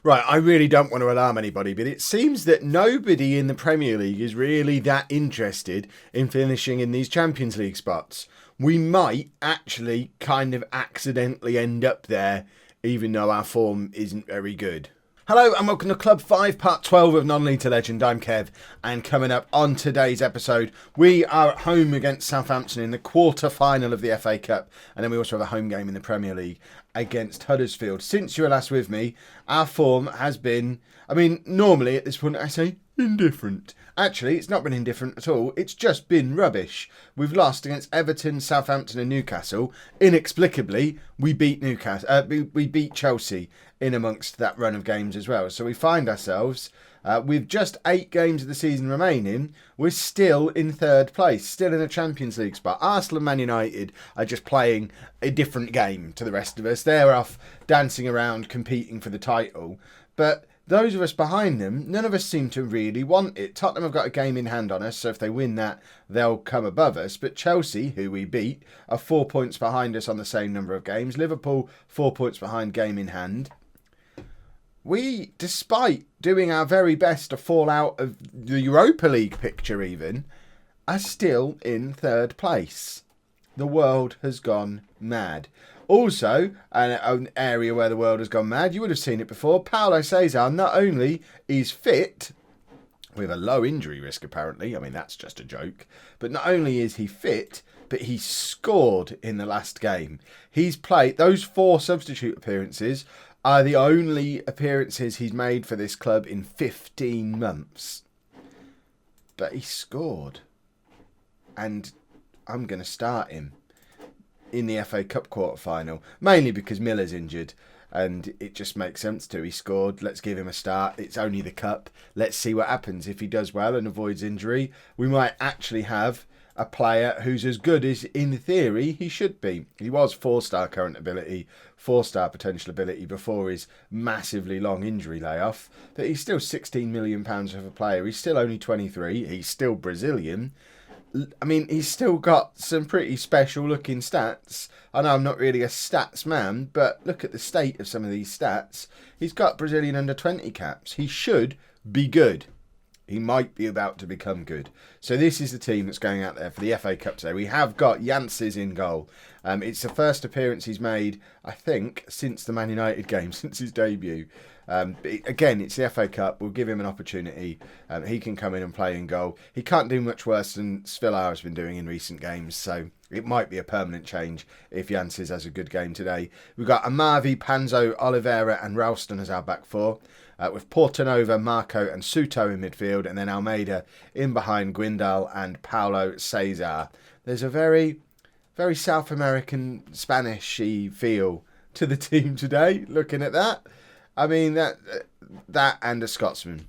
Right, I really don't want to alarm anybody, but it seems that nobody in the Premier League is really that interested in finishing in these Champions League spots. We might actually kind of accidentally end up there, even though our form isn't very good. Hello and welcome to Club 5, Part 12 of Non-League to Legend. I'm Kev, and coming up on today's episode, we are at home against Southampton in the quarter-final of the FA Cup, and then we also have a home game in the Premier League against Huddersfield. Since you were last with me, our form has been, normally at this point I say indifferent. Actually, it's not been indifferent at all. It's just been rubbish. We've lost against Everton, Southampton and Newcastle. Inexplicably, we beat we beat Chelsea in amongst that run of games as well. So we find ourselves with just 8 games of the season remaining, we're still in third place, still in a Champions League spot. Arsenal and Man United are just playing a different game to the rest of us. They're off dancing around, competing for the title. But those of us behind them, none of us seem to really want it. Tottenham have got a game in hand on us, so if they win that, they'll come above us. But Chelsea, who we beat, are 4 points behind us on the same number of games. Liverpool, 4 points behind, game in hand. We, despite doing our very best to fall out of the Europa League picture even, are still in third place. The world has gone mad. Also, an area where the world has gone mad, you would have seen it before, Paulo Cesar not only is fit, with a low injury risk apparently, that's just a joke, but not only is he fit, but he scored in the last game. He's played, those 4 substitute appearances are the only appearances he's made for this club in 15 months. But he scored. And I'm going to start him in the FA Cup quarter-final, mainly because Miller's injured and it just makes sense to. He scored, let's give him a start. It's only the Cup. Let's see what happens. If he does well and avoids injury, we might actually have a player who's as good as, in theory, he should be. He was 4-star current ability, 4-star potential ability before his massively long injury layoff. But he's still £16 million of a player. He's still only 23. He's still Brazilian. He's still got some pretty special looking stats. I know I'm not really a stats man, but look at the state of some of these stats. He's got Brazilian under-20 caps. He should be good. He might be about to become good. So this is the team that's going out there for the FA Cup today. We have got Janses in goal. It's the first appearance he's made, I think, since the Man United game, since his debut. Again, it's the FA Cup. We'll give him an opportunity. He can come in and play in goal. He can't do much worse than Svilar has been doing in recent games, so it might be a permanent change if Janses has a good game today. We've got Amavi, Panzo, Oliveira and Ralston as our back 4. With Portanova, Marco and Suto in midfield, and then Almeida in behind Guindal and Paulo Cesar. There's a very, very South American, Spanish-y feel to the team today, looking at that. That and a Scotsman,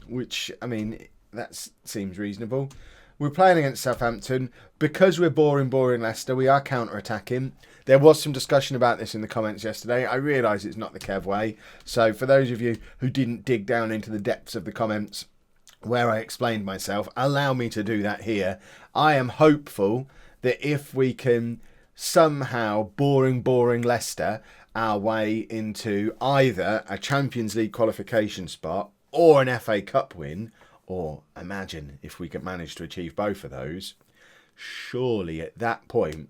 which, that seems reasonable. We're playing against Southampton. Because we're boring Leicester, we are counter-attacking. There was some discussion about this in the comments yesterday. I realise it's not the Kev way. So for those of you who didn't dig down into the depths of the comments where I explained myself, allow me to do that here. I am hopeful that if we can somehow boring Leicester our way into either a Champions League qualification spot or an FA Cup win, or imagine if we could manage to achieve both of those, surely at that point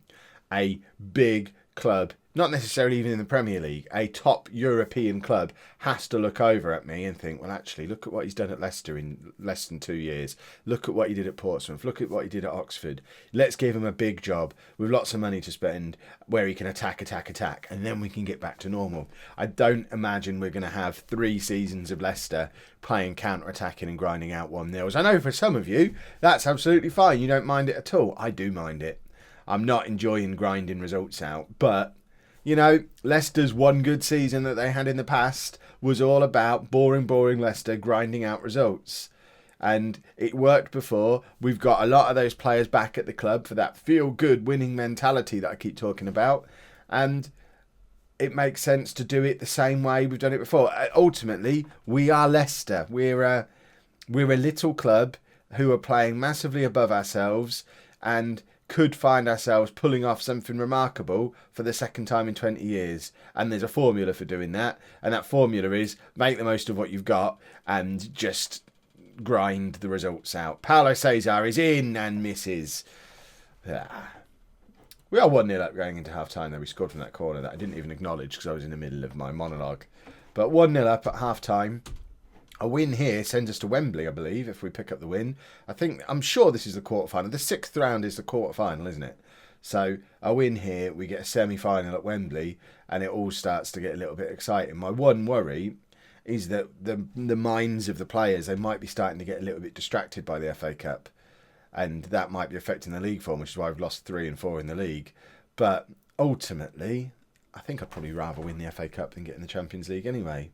a big club, not necessarily even in the Premier League, a top European club has to look over at me and think, well, actually, look at what he's done at Leicester in less than 2 years. Look at what he did at Portsmouth. Look at what he did at Oxford. Let's give him a big job with lots of money to spend where he can attack, and then we can get back to normal. I don't imagine we're going to have 3 seasons of Leicester playing counter-attacking and grinding out 1-0s. I know for some of you, that's absolutely fine. You don't mind it at all. I do mind it. I'm not enjoying grinding results out, but Leicester's one good season that they had in the past was all about boring Leicester grinding out results. And it worked before. We've got a lot of those players back at the club for that feel-good winning mentality that I keep talking about. And it makes sense to do it the same way we've done it before. Ultimately, we are Leicester. We're a little club who are playing massively above ourselves and could find ourselves pulling off something remarkable for the second time in 20 years. And there's a formula for doing that. And that formula is make the most of what you've got and just grind the results out. Paulo Cesar is in and misses. We are 1-0 up going into half-time, though. We scored from that corner that I didn't even acknowledge because I was in the middle of my monologue. But 1-0 up at half-time. A win here sends us to Wembley, I believe, if we pick up the win. I'm sure this is the quarter-final. The 6th round is the quarter-final, isn't it? So a win here, we get a semi-final at Wembley, and it all starts to get a little bit exciting. My one worry is that the minds of the players, they might be starting to get a little bit distracted by the FA Cup, and that might be affecting the league form, which is why we've lost 3 and 4 in the league. But ultimately, I think I'd probably rather win the FA Cup than get in the Champions League anyway.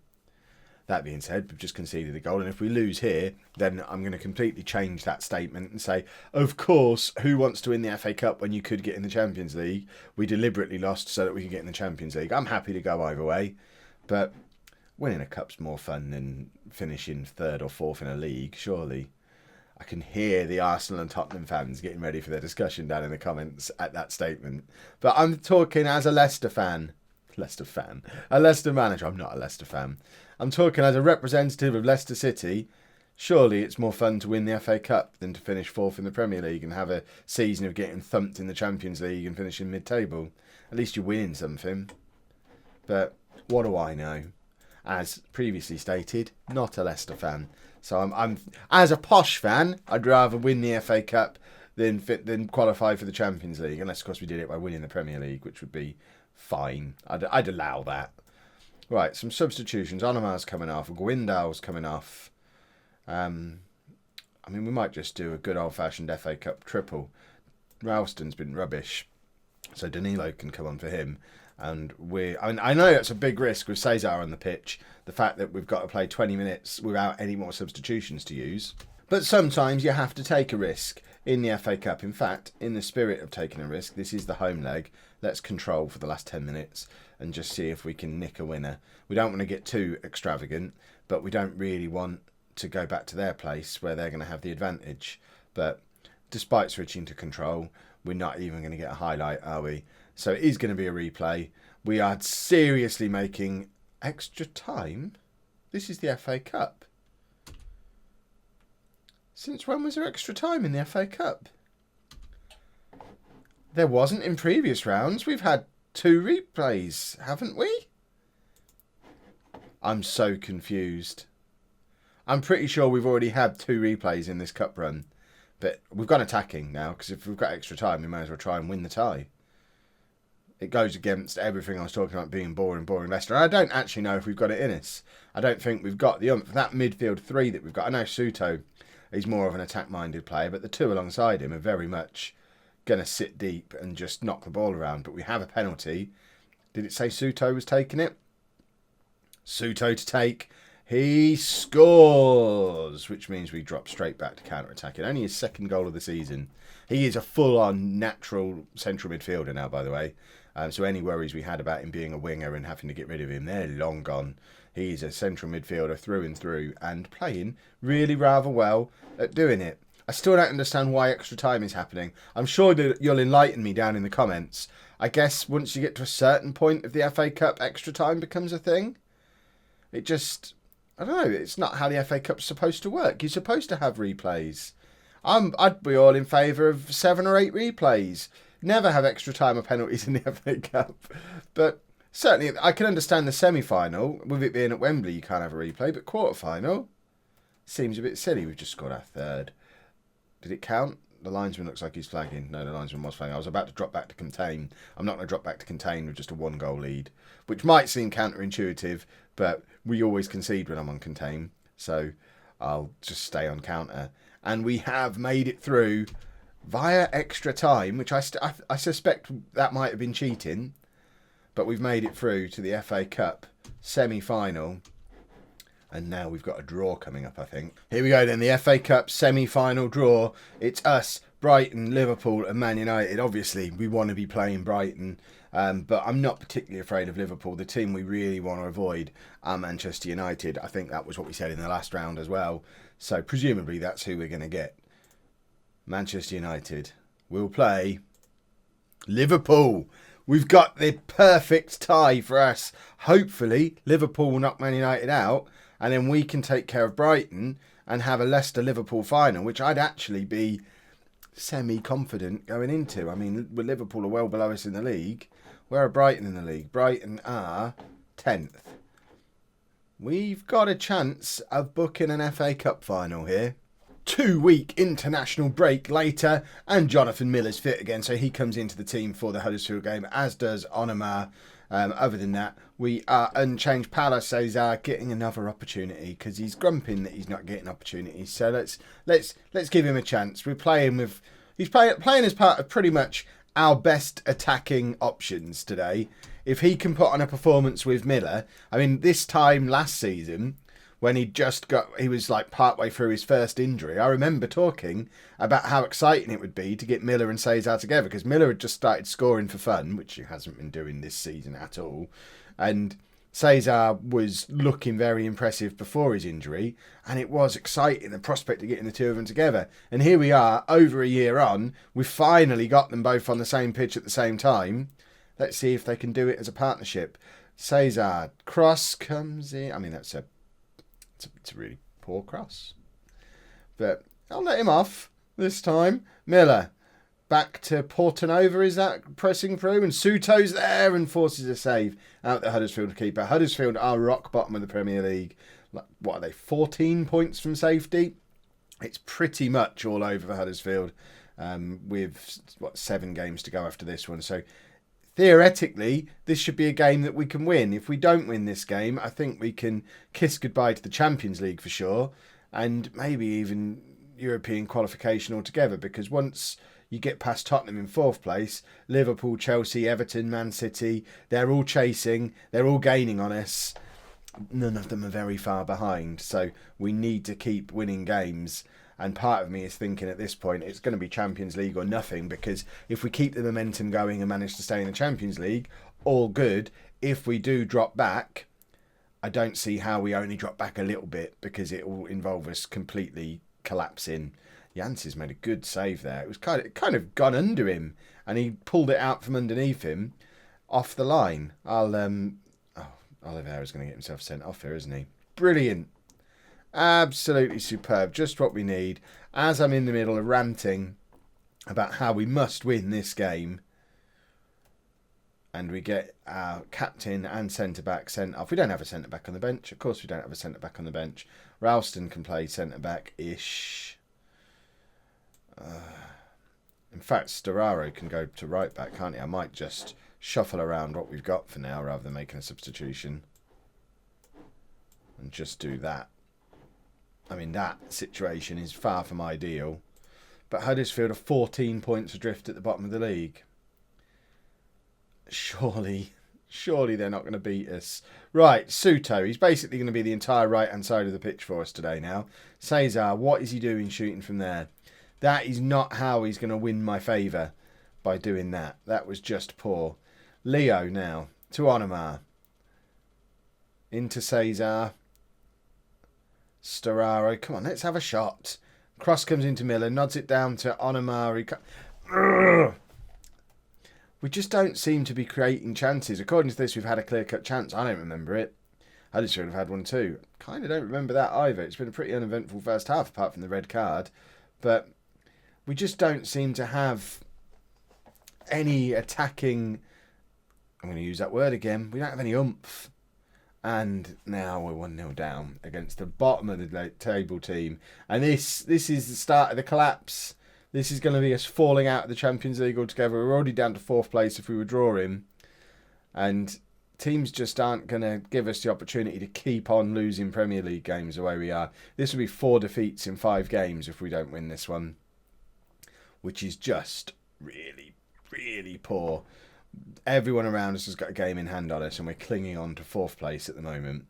That being said, we've just conceded a goal, and if we lose here, then I'm going to completely change that statement and say, of course, who wants to win the FA Cup when you could get in the Champions League? We deliberately lost so that we could get in the Champions League. I'm happy to go either way, but winning a cup's more fun than finishing 3rd or 4th in a league, surely. I can hear the Arsenal and Tottenham fans getting ready for their discussion down in the comments at that statement. But I'm talking as a Leicester fan. A Leicester manager. I'm not a Leicester fan. I'm talking as a representative of Leicester City. Surely it's more fun to win the FA Cup than to finish 4th in the Premier League and have a season of getting thumped in the Champions League and finishing mid-table. At least you're winning something. But what do I know? As previously stated, not a Leicester fan. So I'm as a posh fan, I'd rather win the FA Cup than qualify for the Champions League. Unless, of course, we did it by winning the Premier League, which would be fine. I'd allow that. Right, some substitutions. Onomar's coming off. Guindal's coming off. I mean, we might just do a good old-fashioned FA Cup triple. Ralston's been rubbish, so Danilo can come on for him. And I know it's a big risk with Cesar on the pitch, the fact that we've got to play 20 minutes without any more substitutions to use. But sometimes you have to take a risk in the FA Cup. In fact, in the spirit of taking a risk, this is the home leg. Let's control for the last 10 minutes and just see if we can nick a winner. We don't want to get too extravagant, but we don't really want to go back to their place where they're going to have the advantage. But despite switching to control, we're not even going to get a highlight, are we? So it is going to be a replay. We are seriously making extra time. This is the FA Cup. Since when was there extra time in the FA Cup? There wasn't in previous rounds. We've had 2 replays, haven't we? I'm so confused. I'm pretty sure we've already had 2 replays in this cup run. But we've gone attacking now, because if we've got extra time, we may as well try and win the tie. It goes against everything I was talking about being boring Leicester. I don't actually know if we've got it in us. I don't think we've got the that midfield 3 that we've got. I know Souto is more of an attack-minded player, but the 2 alongside him are very much going to sit deep and just knock the ball around. But we have a penalty. Did it say Souto was taking it? Souto to take. He scores, which means we drop straight back to counter-attacking. Only his 2nd goal of the season. He is a full-on natural central midfielder now, by the way. So any worries we had about him being a winger and having to get rid of him, they're long gone. He's a central midfielder through and through and playing really rather well at doing it. I still don't understand why extra time is happening. I'm sure that you'll enlighten me down in the comments. I guess once you get to a certain point of the FA Cup, extra time becomes a thing. It just, I don't know, it's not how the FA Cup's supposed to work. You're supposed to have replays. I'd be all in favour of 7 or 8 replays. Never have extra time or penalties in the FA Cup. But certainly, I can understand the semi-final. With it being at Wembley, you can't have a replay. But quarter-final seems a bit silly. We've just scored our 3rd. Did it count? The linesman looks like he's flagging. No, the linesman was flagging. I was about to drop back to contain. I'm not going to drop back to contain with just a 1-goal lead, which might seem counterintuitive, but we always concede when I'm on contain. So I'll just stay on counter. And we have made it through via extra time, which I suspect that might have been cheating, but we've made it through to the FA Cup semi-final, and now we've got a draw coming up, I think. Here we go then, the FA Cup semi-final draw. It's us, Brighton, Liverpool and Man United. Obviously, we want to be playing Brighton, but I'm not particularly afraid of Liverpool. The team we really want to avoid are Manchester United. I think that was what we said in the last round as well. So presumably that's who we're going to get. Manchester United will play Liverpool. We've got the perfect tie for us. Hopefully, Liverpool will knock Man United out, and then we can take care of Brighton and have a Leicester-Liverpool final, which I'd actually be semi-confident going into. I mean, Liverpool are well below us in the league. Where are Brighton in the league? Brighton are 10th. We've got a chance of booking an FA Cup final here. 2-week international break later, and Jonathan Miller's fit again, so he comes into the team for the Huddersfield game, as does Onomah. Other than that, we are unchanged. Paulo Cesar getting another opportunity because he's grumping that he's not getting opportunities. So let's give him a chance. We're playing with he's playing as part of pretty much our best attacking options today. If he can put on a performance with Miller, I mean, this time last season, when he was like partway through his first injury, I remember talking about how exciting it would be to get Miller and Cesar together, because Miller had just started scoring for fun, which he hasn't been doing this season at all. And Cesar was looking very impressive before his injury, and it was exciting, the prospect of getting the two of them together. And here we are, over a year on, we've finally got them both on the same pitch at the same time. Let's see if they can do it as a partnership. Cesar, cross comes in. I mean, it's a really poor cross. But I'll let him off this time. Miller, back to Portanova, is that pressing through? And Suto's there and forces a save out the Huddersfield keeper. Huddersfield are rock bottom of the Premier League. What are they, 14 points from safety? It's pretty much all over for Huddersfield with, 7 games to go after this one. So theoretically, this should be a game that we can win. If we don't win this game, I think we can kiss goodbye to the Champions League for sure, and maybe even European qualification altogether, because once you get past Tottenham in 4th place, Liverpool, Chelsea, Everton, Man City, they're all chasing, they're all gaining on us. None of them are very far behind, so we need to keep winning games. And part of me is thinking at this point it's going to be Champions League or nothing, because if we keep the momentum going and manage to stay in the Champions League, all good. If we do drop back, I don't see how we only drop back a little bit, because it will involve us completely collapsing. Janss's made a good save there. It was kind of gone under him, and he pulled it out from underneath him off the line. Oliveira's going to get himself sent off here, isn't he? Brilliant. Absolutely superb. Just what we need. As I'm in the middle of ranting about how we must win this game, and we get our captain and centre-back sent off. We don't have a centre-back on the bench. Of course we don't have a centre-back on the bench. Ralston can play centre-back-ish. In fact, Storaro can go to right-back, can't he? I might just shuffle around what we've got for now rather than making a substitution. And just do that. I mean, that situation is far from ideal. But Huddersfield are 14 points adrift at the bottom of the league. Surely they're not going to beat us. Right, Suto. He's basically going to be the entire right-hand side of the pitch for us today now. Cesar, what is he doing shooting from there? That is not how he's going to win my favour by doing that. That was just poor. Leo now to Onomah. Into Cesar. Storaro, come on, let's have a shot. Cross comes into Miller, nods it down to Onomah. We just don't seem to be creating chances. According to this, we've had a clear-cut chance. I don't remember it. Huddersfield have had one too. Kind of don't remember that either. It's been a pretty uneventful first half, apart from the red card. But we just don't seem to have any attacking... I'm going to use that word again. We don't have any oomph. And now we're 1-0 down against the bottom of the table team. And this is the start of the collapse. This is going to be us falling out of the Champions League altogether. We're already down to 4th place if we were drawing. And teams just aren't going to give us the opportunity to keep on losing Premier League games the way we are. This will be 4 defeats in 5 games if we don't win this one. Which is just really, really poor. Everyone around us has got a game in hand on us, and we're clinging on to 4th place at the moment.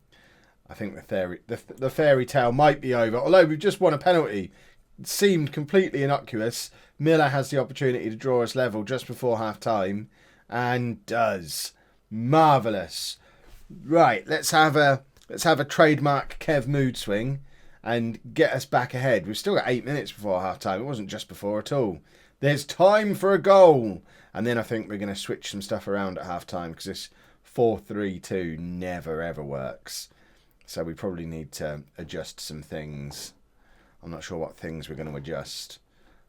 I think the fairy tale might be over, although we've just won a penalty. It seemed completely innocuous. Miller has the opportunity to draw us level just before half-time, and does. Marvellous. Right, let's have a trademark Kev mood swing and get us back ahead. We've still got 8 minutes before half-time. It wasn't just before at all. There's time for a goal. And then I think we're going to switch some stuff around at half-time because this 4-3-2 never, ever works. So we probably need to adjust some things. I'm not sure what things we're going to adjust,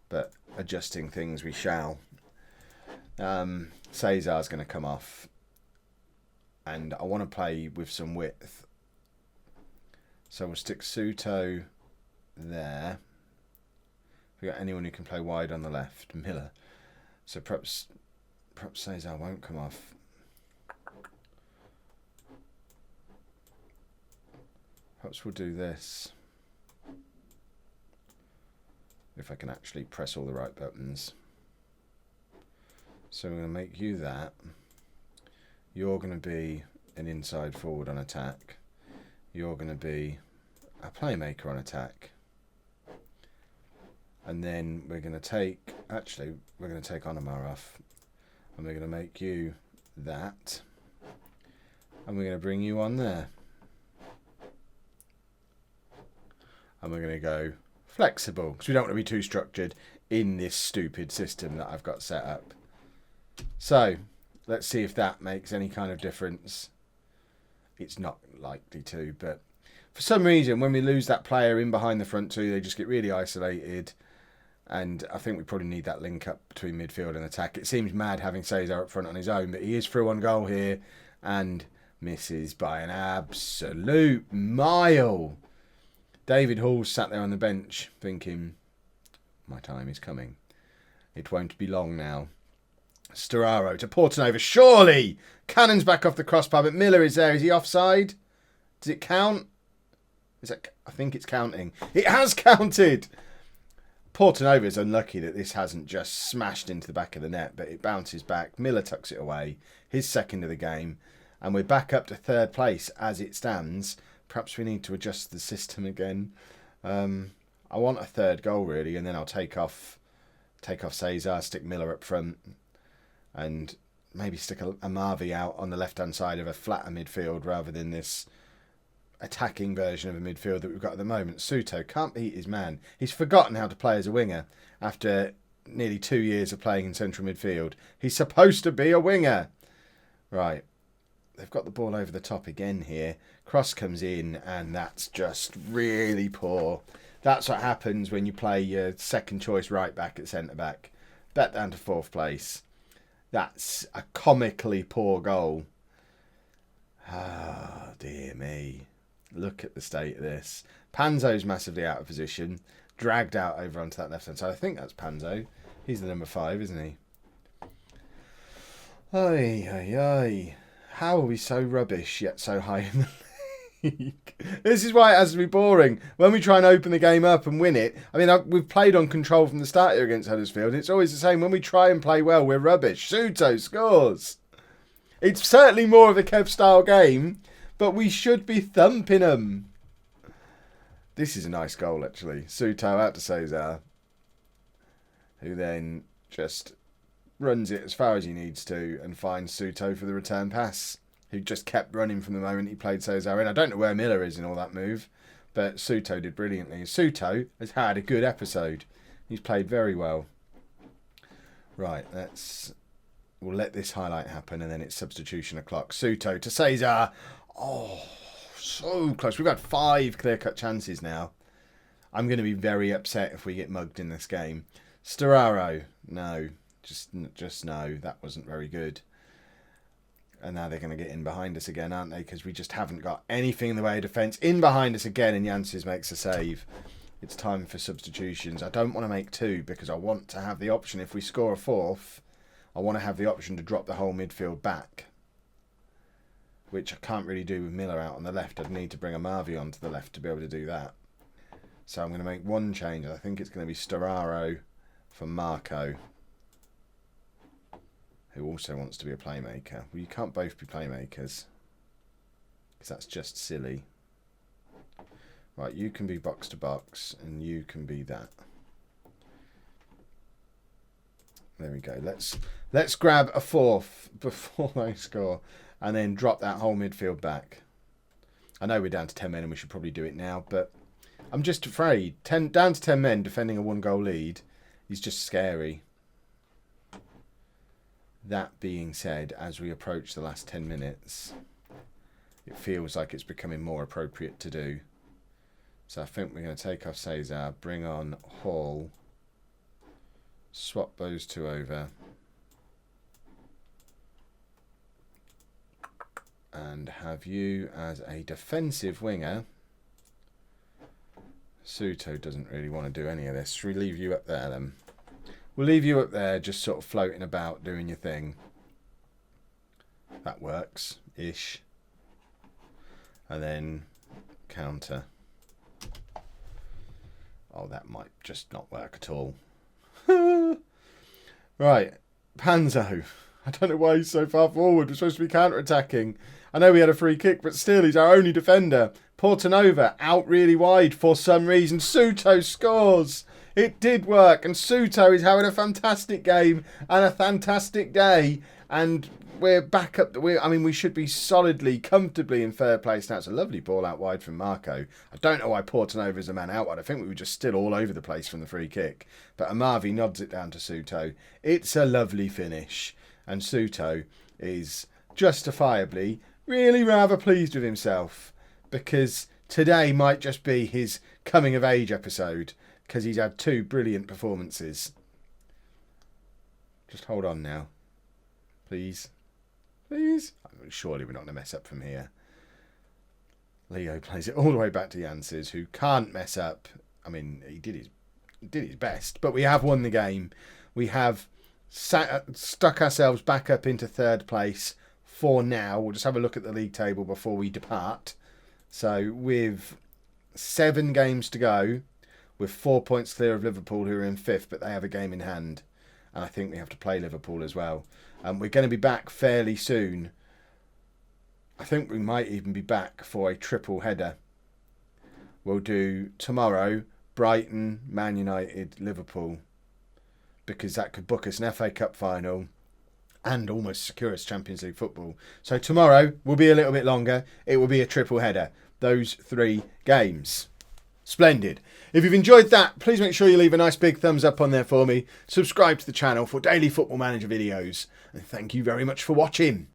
but adjusting things we shall. Cesar's going to come off. And I want to play with some width. So we'll stick Souto there. We got anyone who can play wide on the left, Miller. So perhaps Cesar won't come off. Perhaps we'll do this. If I can actually press all the right buttons. So we're going to make you that. You're going to be an inside forward on attack. You're going to be a playmaker on attack. And then we're going to take, we're going to take Onamar off. And we're going to make you that. And we're going to bring you on there. And we're going to go flexible, because we don't want to be too structured in this stupid system that I've got set up. So, let's see if that makes any kind of difference. It's not likely to, but for some reason, when we lose that player in behind the front two, they just get really isolated. And I think we probably need that link up between midfield and attack. It seems mad having Cesar up front on his own, but he is through on goal here and misses by an absolute mile. David Hall's sat there on the bench thinking, my time is coming. It won't be long now. Storaro to Portanova. Surely! Cannon's back off the crossbar, but Miller is there. Is he offside? Does it count? I think it's counting. It has counted! Portanova is unlucky that this hasn't just smashed into the back of the net, but it bounces back. Miller tucks it away. His second of the game. And we're back up to third place as it stands. Perhaps we need to adjust the system again. I want a third goal, really, and then I'll take off Cesar, stick Miller up front, and maybe stick a Marvi out on the left-hand side of a flatter midfield rather than this attacking version of a midfield that we've got at the moment. Souto can't beat his man. He's forgotten how to play as a winger after nearly 2 years of playing in central midfield. He's supposed to be a winger. Right. They've got the ball over the top again here. Cross comes in, and that's just really poor. That's what happens when you play your second choice right back at centre back. Bet down to fourth place. That's a comically poor goal. Ah, dear me. Look at the state of this. Panzo's massively out of position. Dragged out over onto that left-hand side. I think that's Panzo. He's the number 5, isn't he? Ay, ay, ay. How are we so rubbish yet so high in the league? This is why it has to be boring. When we try and open the game up and win it, I mean, we've played on control from the start here against Huddersfield. It's always the same. When we try and play well, we're rubbish. Souto scores. It's certainly more of a Kev-style game, but we should be thumping them. This is a nice goal, actually. Souto out to Cesar, who then just runs it as far as he needs to and finds Souto for the return pass, who just kept running from the moment he played Cesar in. I don't know where Miller is in all that move, but Souto did brilliantly. Souto has had a good episode. He's played very well. Right, we'll let this highlight happen, and then it's substitution o'clock. Souto to Cesar. Oh, so close. We've had 5 clear-cut chances now. I'm going to be very upset if we get mugged in this game. Storaro. No. Just no. That wasn't very good. And now they're going to get in behind us again, aren't they? Because we just haven't got anything in the way of defence. In behind us again, and Janssens makes a save. It's time for substitutions. I don't want to make 2 because I want to have the option. If we score a 4th, I want to have the option to drop the whole midfield back, which I can't really do with Miller out on the left. I'd need to bring a Marvi onto the left to be able to do that. So I'm going to make 1 change. I think it's going to be Storaro for Marco, who also wants to be a playmaker. Well, you can't both be playmakers, because that's just silly. Right, you can be box to box, and you can be that. There we go. Let's grab a 4th before they score, and then drop that whole midfield back. I know we're down to 10 men, and we should probably do it now, but I'm just afraid. Down to 10 men defending a 1-goal lead is just scary. That being said, as we approach the last 10 minutes, it feels like it's becoming more appropriate to do. So I think we're going to take off Cesar, bring on Hall, swap those two over, and have you as a defensive winger. Suto doesn't really want to do any of this. Should we leave you up there then? We'll leave you up there just sort of floating about doing your thing. That works-ish. And then counter. Oh, that might just not work at all. Right, Panzo. I don't know why he's so far forward. We're supposed to be counter-attacking. I know we had a free kick, but still, he's our only defender. Portanova out really wide for some reason. Suto scores. It did work, and Suto is having a fantastic game and a fantastic day. And we're back up. We should be solidly, comfortably in third place now. It's a lovely ball out wide from Marco. I don't know why Portanova is a man out wide. I think we were just still all over the place from the free kick. But Amavi nods it down to Suto. It's a lovely finish. And Suto is justifiably really rather pleased with himself, because today might just be his coming of age episode, because he's had 2 brilliant performances. Just hold on now. Please. Please. Surely we're not going to mess up from here. Leo plays it all the way back to Janses, who can't mess up. I mean, he did his best, but we have won the game. We have stuck ourselves back up into third place for now. We'll just have a look at the league table before we depart. So with 7 games to go, we're 4 points clear of Liverpool, who are in 5th, but they have a game in hand. And I think we have to play Liverpool as well. We're going to be back fairly soon. I think we might even be back for a triple header. We'll do tomorrow, Brighton, Man United, Liverpool, because that could book us an FA Cup final and almost secure us Champions League football. So tomorrow will be a little bit longer. It will be a triple header. Those 3 games. Splendid. If you've enjoyed that, please make sure you leave a nice big thumbs up on there for me. Subscribe to the channel for daily Football Manager videos. And thank you very much for watching.